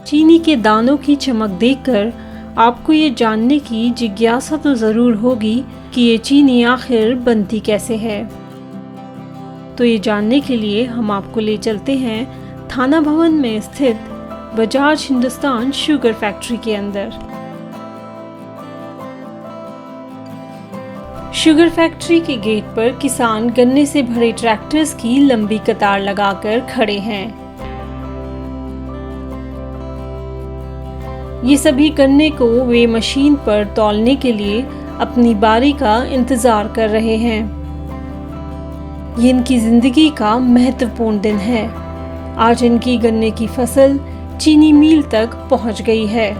चीनी के दानों की चमक देखकर आपको ये जानने की जिज्ञासा तो ज़रूर होगी कि ये चीनी आखिर बनती कैसे है। तो ये जानने के लिए हम आपको ले चलते हैं थाना भवन में स्थित बजाज हिंदुस्तान शुगर फैक्ट्री के अंदर। शुगर फैक्ट्री के गेट पर किसान गन्ने से भरे ट्रैक्टर्स की लंबी कतार लगाकर खड़े हैं। ये सभी गन्ने को वे मशीन पर तौलने के लिए अपनी बारी का इंतजार कर रहे हैं। ये इनकी जिंदगी का महत्वपूर्ण दिन है। आज इनकी गन्ने की फसल चीनी मिल तक पहुंच गई है।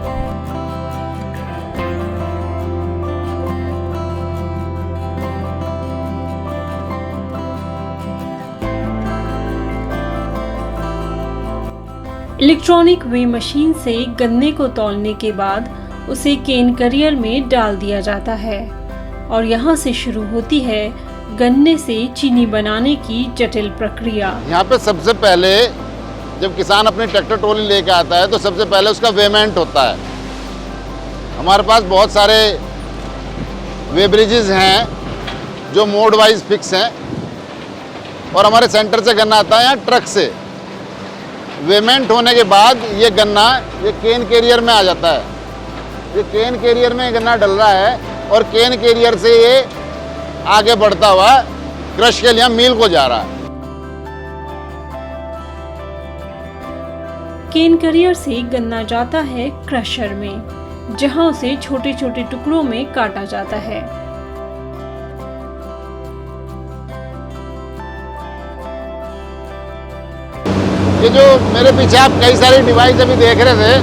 इलेक्ट्रॉनिक वे मशीन से गन्ने को तौलने के बाद उसे केन करियर में डाल दिया जाता है और यहाँ से शुरू होती है गन्ने से चीनी बनाने की जटिल प्रक्रिया। यहाँ पे सबसे पहले जब किसान अपनी ट्रैक्टर ट्रॉली लेके आता है तो सबसे पहले उसका वेमेंट होता है। हमारे पास बहुत सारे वे ब्रिजेस हैं जो मोड वाइज फिक्स हैं और हमारे सेंटर से गन्ना आता है यहाँ ट्रक से। वेमेंट होने के बाद ये गन्ना ये केन कैरियर में आ जाता है। ये केन कैरियर में गन्ना डल रहा है और केन कैरियर से ये आगे बढ़ता हुआ क्रश के लिए मिल को जा रहा है। केन करियर से गन्ना जाता है क्रशर में, जहां उसे छोटे छोटे टुकड़ों में काटा जाता है। ये जो मेरे पीछे आप कई सारी डिवाइस अभी देख रहे थे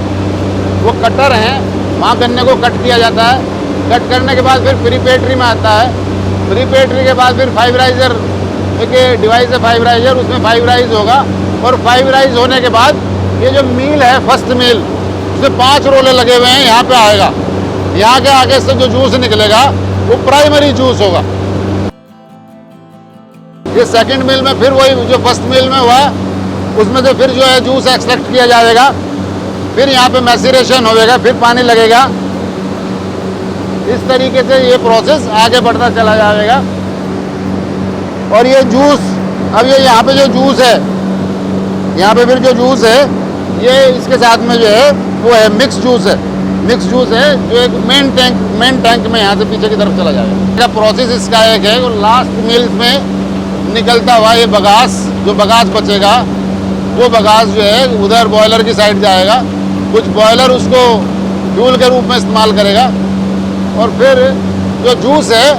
वो कटर हैं। वहाँ गन्ने को कट किया जाता है। कट करने के बाद फिर प्रीपेट्री में आता है। प्रीपेट्री के बाद फिर फाइबराइजर, एक डिवाइस है फाइबराइजर, उसमें फाइबराइज होगा और फाइबराइज होने के बाद ये जो मील है फर्स्ट मील, उसमें 5 रोले लगे हुए हैं। यहाँ पे आएगा, यहाँ के आगे से जो जूस निकलेगा वो प्राइमरी जूस होगा। ये सेकंड मिल में फिर वही जो फर्स्ट मिल में हुआ उसमें से फिर जो है जूस एक्सट्रैक्ट किया जाएगा। फिर यहाँ पे मैसिरेशन होगा, फिर पानी लगेगा। इस तरीके से ये प्रोसेस आगे बढ़ता चला जाएगा। और ये जूस, अब ये यहाँ पे जो जूस है, यहाँ पे फिर जो जूस है ये इसके साथ में जो है वो है मिक्स जूस है। मिक्स जूस है जो एक मेन टैंक में यहाँ से पीछे की तरफ चला जाएगा। प्रोसेस इसका एक है, लास्ट मिल में निकलता हुआ ये बगास, जो बगास बचेगा वो बगास जो है उधर बॉयलर की साइड जाएगा। कुछ बॉयलर उसको फ्यूल के रूप में इस्तेमाल करेगा और फिर जो जूस है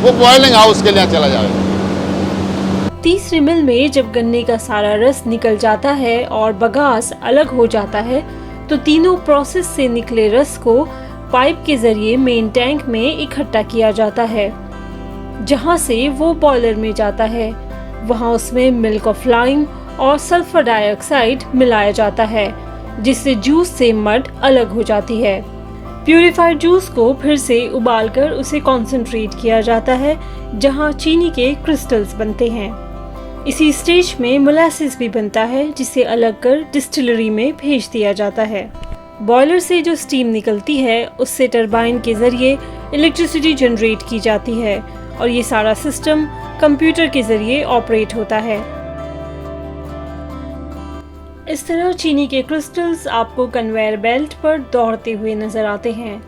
वो बॉयलिंग हाउस के लिए चला जाएगा। तीसरे मिल में जब गन्ने का सारा रस निकल जाता है और बगास अलग हो जाता है तो तीनों प्रोसेस से निकले रस को पाइप के जरिए मेन टैंक में इकट्ठा किया जाता है, जहां से वो बॉयलर में जाता है। वहां उसमें मिल्क ऑफ लाइम और सल्फर डाइऑक्साइड मिलाया जाता है, जिससे जूस से मड अलग हो जाती है। प्यूरिफाइड जूस को फिर से उबालकर उसे कॉन्सेंट्रेट किया जाता है, जहां चीनी के क्रिस्टल्स बनते हैं। इसी स्टेज में मोलासिस भी बनता है, जिसे अलग कर डिस्टिलरी में भेज दिया जाता है। बॉयलर से जो स्टीम निकलती है उससे टरबाइन के जरिए इलेक्ट्रिसिटी जनरेट की जाती है और ये सारा सिस्टम कंप्यूटर के जरिए ऑपरेट होता है। इस तरह चीनी के क्रिस्टल्स आपको कन्वेयर बेल्ट पर दौड़ते हुए नजर आते हैं।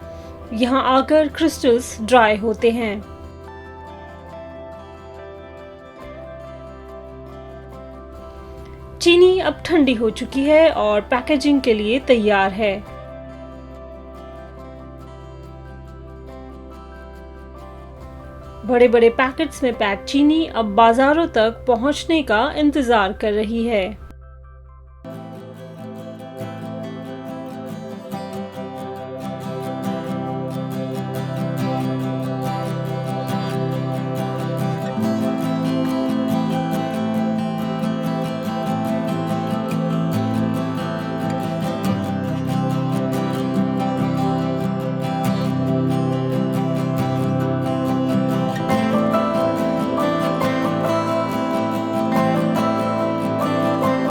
यहाँ आकर क्रिस्टल्स ड्राई होते हैं। चीनी अब ठंडी हो चुकी है और पैकेजिंग के लिए तैयार है। बड़े बड़े पैकेट्स में पैक चीनी अब बाजारों तक पहुंचने का इंतजार कर रही है।